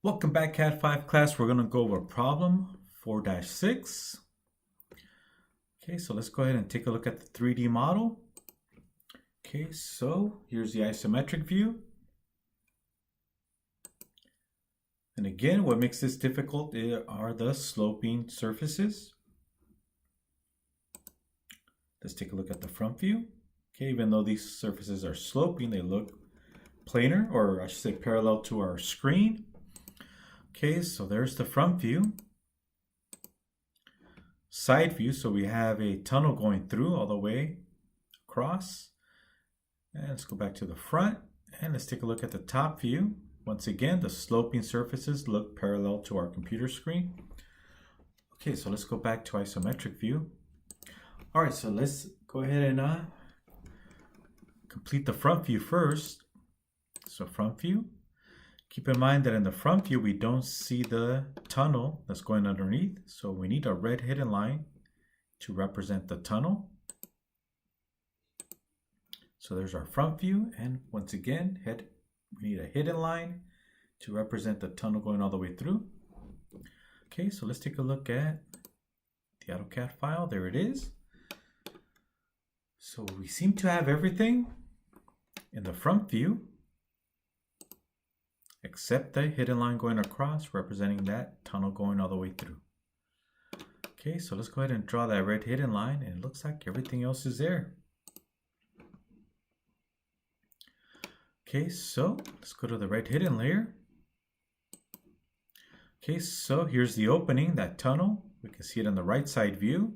Welcome back, Cat 5 class. We're going to go over problem 4-6. Okay, so let's go ahead and take a look at the 3D model. Okay, so here's the isometric view. And again, what makes this difficult are the sloping surfaces. Let's take a look at the front view. Okay, even though these surfaces are sloping, they look planar, or I should say parallel to our screen. Okay, so there's the front view. Side view, so we have a tunnel going through all the way across. And let's go back to the front and let's take a look at the top view. Once again, the sloping surfaces look parallel to our computer screen. Okay, so let's go back to isometric view. All right, so let's go ahead and complete the front view first. So front view. Keep in mind that in the front view, we don't see the tunnel that's going underneath. So we need a red hidden line to represent the tunnel. So there's our front view. And once again, we need a hidden line to represent the tunnel going all the way through. Okay, so let's take a look at the AutoCAD file. There it is. So we seem to have everything in the front view, except the hidden line going across, representing that tunnel going all the way through. Okay, so let's go ahead and draw that red hidden line, and it looks like everything else is there. Okay, so let's go to the red hidden layer. Okay, so here's the opening, that tunnel. We can see it on the right side view.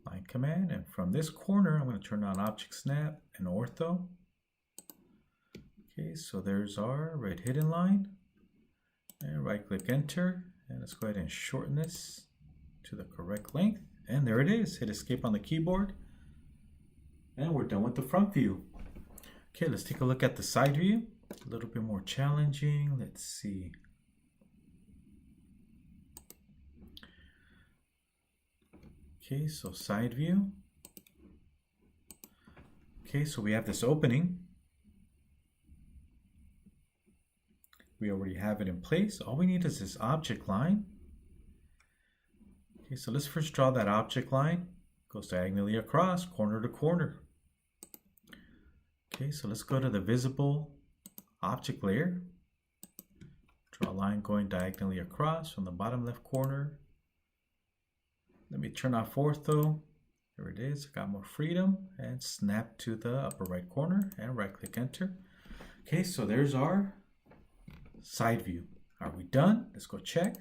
Line command, and from this corner, I'm going to turn on Object Snap and Ortho. Okay, so there's our red hidden line. And right click enter. And let's go ahead and shorten this to the correct length. And there it is. Hit escape on the keyboard. And we're done with the front view. Okay, let's take a look at the side view. A little bit more challenging. Let's see. Okay, so side view. Okay, so we have this opening. We already have it in place. All we need is this object line. Okay, so let's first draw that object line. Goes diagonally across, corner to corner. Okay, so let's go to the visible object layer. Draw a line going diagonally across from the bottom left corner. Let me turn off ortho. There it is. I got more freedom. And snap to the upper right corner and right click enter. Okay, so there's our side view. Are we done? Let's go check.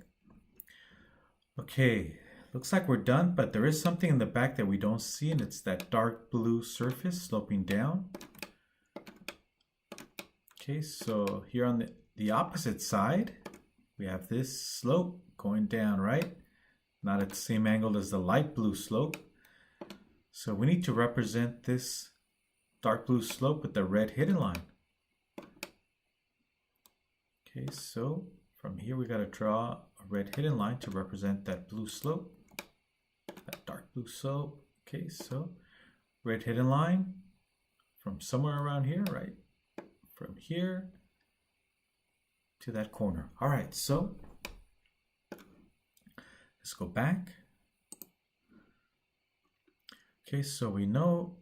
Okay, looks like we're done, but there is something in the back that we don't see, and it's that dark blue surface sloping down. Okay, so here on the opposite side, we have this slope going down, right? Not at the same angle as the light blue slope. So we need to represent this dark blue slope with the red hidden line. Okay, so from here we got to draw a red hidden line to represent that blue slope, that dark blue slope. Okay, so red hidden line from somewhere around here, right? From here to that corner. All right, so let's go back. Okay, so we know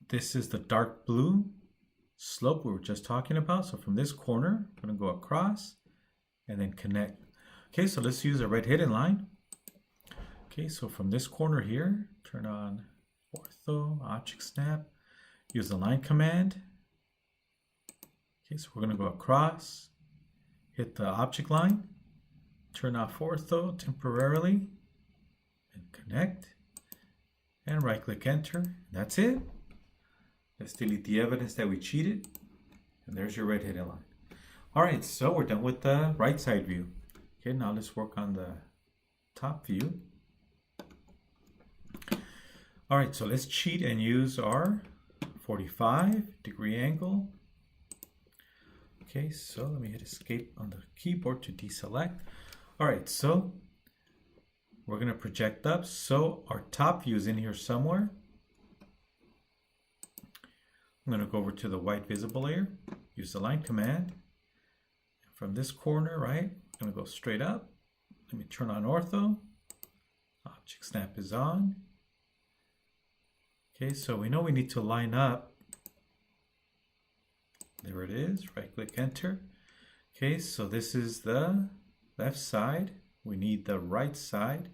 this is the dark blue slope we were just talking about. So from this corner, I'm going to go across and then connect. Okay, so let's use a red hidden line. Okay, so from this corner here, turn on ortho, object snap, use the line command. Okay, so we're going to go across, hit the object line, turn off ortho temporarily, and connect, and right click enter. That's it. Let's delete the evidence that we cheated. And there's your red hidden line. All right, so we're done with the right side view. Okay, now let's work on the top view. All right, so let's cheat and use our 45-degree angle. Okay, so let me hit escape on the keyboard to deselect. All right, so we're going to project up. So our top view is in here somewhere. I'm going to go over to the white visible layer, use the line command. from this corner, right? I'm going to go straight up. Let me turn on ortho. Object snap is on. Okay, so we know we need to line up. There it is. Right click enter. Okay, so this is the left side. We need the right side,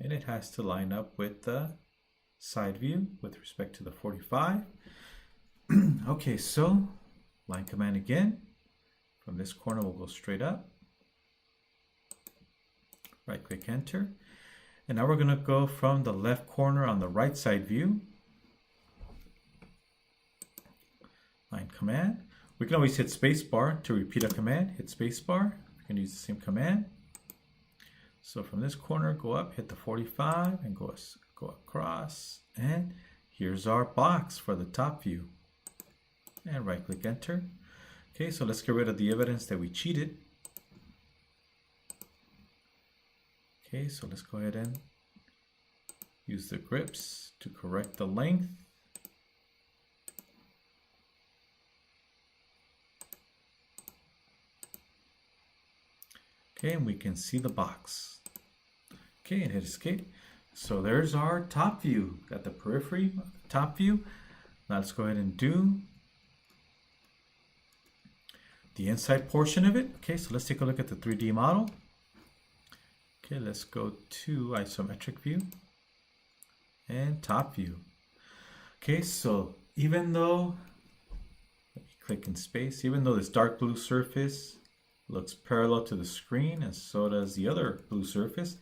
and it has to line up with the side view with respect to the 45. Okay, so line command again. From this corner, we'll go straight up. Right click enter. And now we're going to go from the left corner on the right side view. Line command. We can always hit spacebar to repeat a command. Hit spacebar. We can use the same command. So from this corner, go up, hit the 45, and go across. And here's our box for the top view. And right click enter. Okay, so let's get rid of the evidence that we cheated. Okay, so let's go ahead and use the grips to correct the length. Okay, and we can see the box. Okay, and hit escape. So there's our top view. Got the periphery, top view. Now let's go ahead and do the inside portion of it. Okay, so let's take a look at the 3D model. Okay, let's go to isometric view and top view. Okay, so even though, let me click in space, even though this dark blue surface looks parallel to the screen, and so does the other blue surface,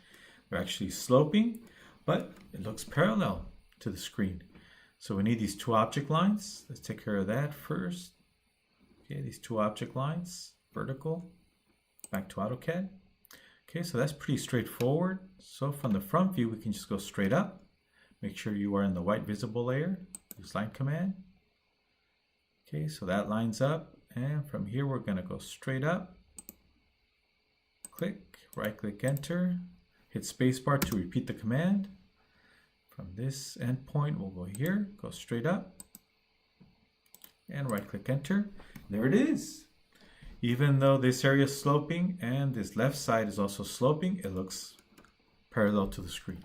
they're actually sloping, but it looks parallel to the screen. So we need these two object lines. Let's take care of that first. Okay, these two object lines, vertical, back to AutoCAD. Okay, so that's pretty straightforward. So from the front view, we can just go straight up. Make sure you are in the white visible layer. Use line command. Okay, so that lines up. And from here, we're going to go straight up. Click, right click enter. Hit spacebar to repeat the command. From this endpoint, we'll go here, go straight up. And right click enter. There it is. Even though this area is sloping and this left side is also sloping, it looks parallel to the screen.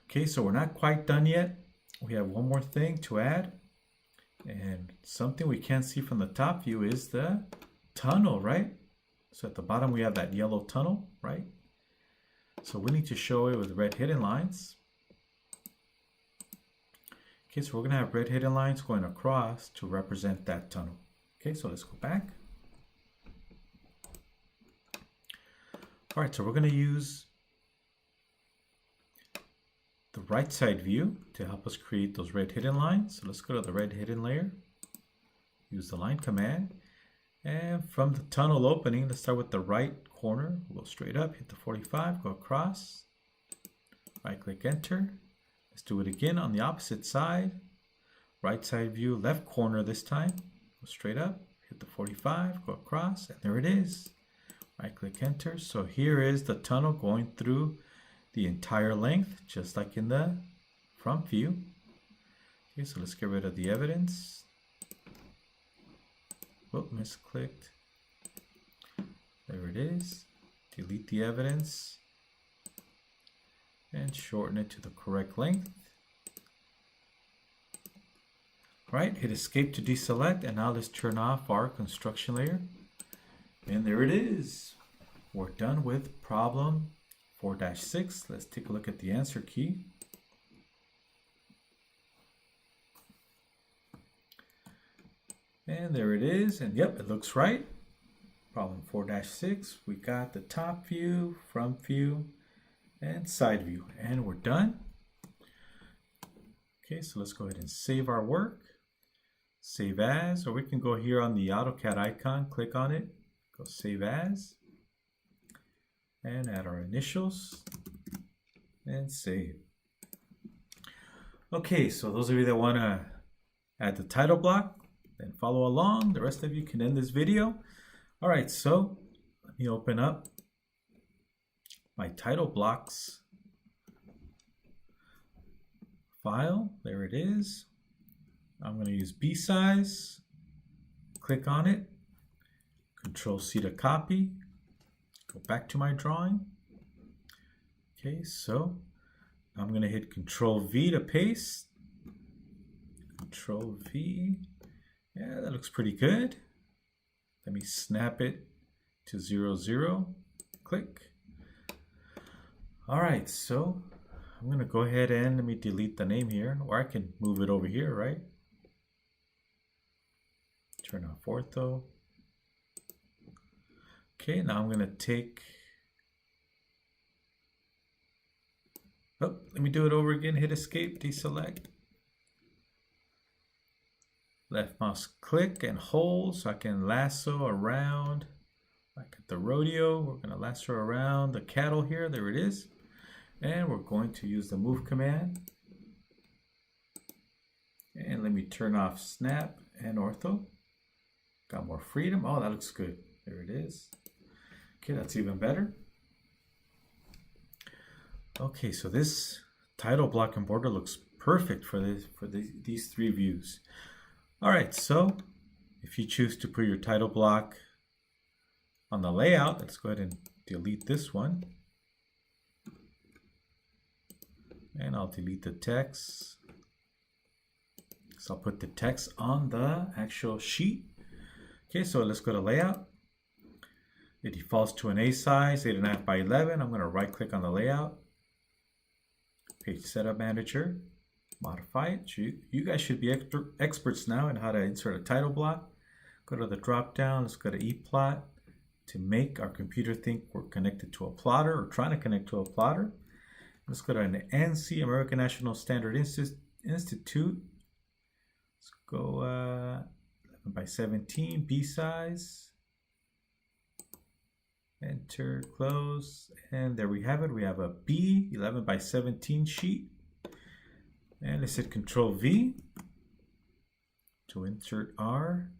Okay, so we're not quite done yet. We have one more thing to add. And something we can't see from the top view is the tunnel, right? So at the bottom we have that yellow tunnel, right? So we need to show it with red hidden lines. Okay, so we're going to have red hidden lines going across to represent that tunnel. Okay, so let's go back. All right, so we're going to use the right side view to help us create those red hidden lines. So let's go to the red hidden layer, use the line command, and from the tunnel opening, let's start with the right corner. We'll go straight up, hit the 45, go across, right click enter. Let's do it again on the opposite side. Right side view, left corner this time. Go straight up, hit the 45, go across, and there it is. Right click enter. So here is the tunnel going through the entire length, just like in the front view. Okay, so let's get rid of the evidence. Whoop, misclicked. There it is. Delete the evidence and shorten it to the correct length. Right, hit escape to deselect, and now let's turn off our construction layer. And there it is. We're done with problem 4-6. Let's take a look at the answer key. And there it is. And yep, it looks right. Problem 4-6. We got the top view, front view, and side view. And we're done. Okay, so let's go ahead and save our work. Save as, or we can go here on the AutoCAD icon, click on it, go save as, and add our initials, and save. Okay, so those of you that want to add the title block, then follow along. The rest of you can end this video. All right, so let me open up my title blocks file. There it is. I'm going to use B size, click on it, Control C to copy. Go back to my drawing. Okay, so I'm going to hit Control V to paste. Control V. Yeah, that looks pretty good. Let me snap it to 0, 0. Click. All right, so I'm going to go ahead and let me delete the name here, or I can move it over here, right? Turn off ortho. Okay, now I'm going to take, oh, let me do it over again. Hit escape, deselect. Left mouse click and hold so I can lasso around, like at the rodeo. We're going to lasso around the cattle here. There it is. And we're going to use the move command. And let me turn off snap and ortho. Got more freedom. Oh, that looks good. There it is. Okay, that's even better. Okay, so this title block and border looks perfect for these three views. All right, so if you choose to put your title block on the layout, let's go ahead and delete this one. And I'll delete the text. So I'll put the text on the actual sheet. Okay, so let's go to layout. It defaults to an A size, 8.5 by 11. I'm going to right click on the layout. Page setup manager. Modify it. You guys should be experts now in how to insert a title block. Go to the drop down. Let's go to ePlot to make our computer think we're connected to a plotter or trying to connect to a plotter. Let's go to an ANSI, American National Standard Institute. Let's go 11 by 17, B size. Enter, close, and there we have it. We have a B 11 by 17 sheet. And let's hit Control V to insert our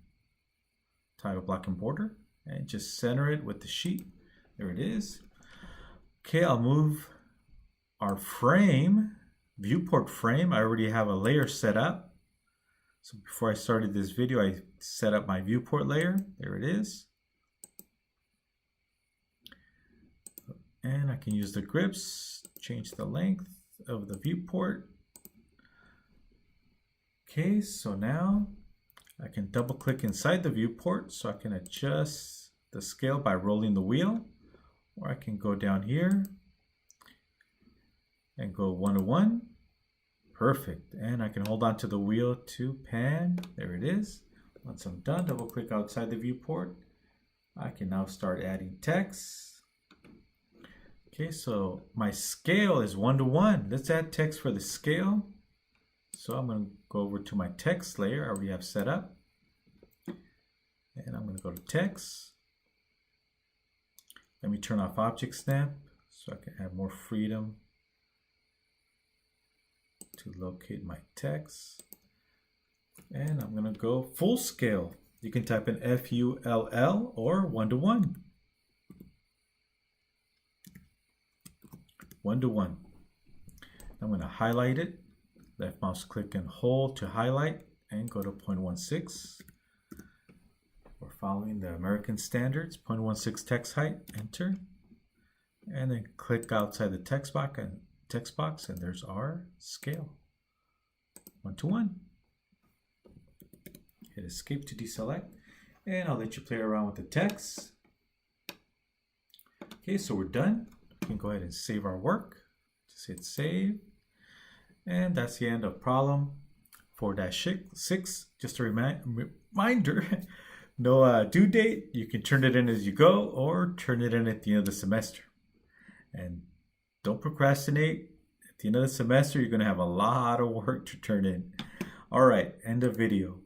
title block and border. And just center it with the sheet. There it is. Okay, I'll move our frame, viewport frame. I already have a layer set up. So before I started this video, I set up my viewport layer. There it is. And I can use the grips, change the length of the viewport. Okay, so now I can double click inside the viewport so I can adjust the scale by rolling the wheel. Or I can go down here and go 1 to 1. Perfect. And I can hold on to the wheel to pan. There it is. Once I'm done, double click outside the viewport. I can now start adding text. Okay, so my scale is 1 to 1. Let's add text for the scale. So I'm going to go over to my text layer I already have set up. And I'm going to go to text. Let me turn off object snap so I can have more freedom to locate my text. And I'm going to go full scale. You can type in FULL or 1 to 1. 1 to 1. I'm going to highlight it. Left mouse click and hold to highlight and go to 0.16. We're following the American standards. 0.16 text height. Enter. And then click outside the text box and there's our scale. 1 to 1. Hit escape to deselect. And I'll let you play around with the text. Okay, so we're done. We can go ahead and save our work. Just hit save. And that's the end of problem 4-6. Just a reminder, no due date. You can turn it in as you go or turn it in at the end of the semester. And don't procrastinate. At the end of the semester, you're going to have a lot of work to turn in. All right, end of video.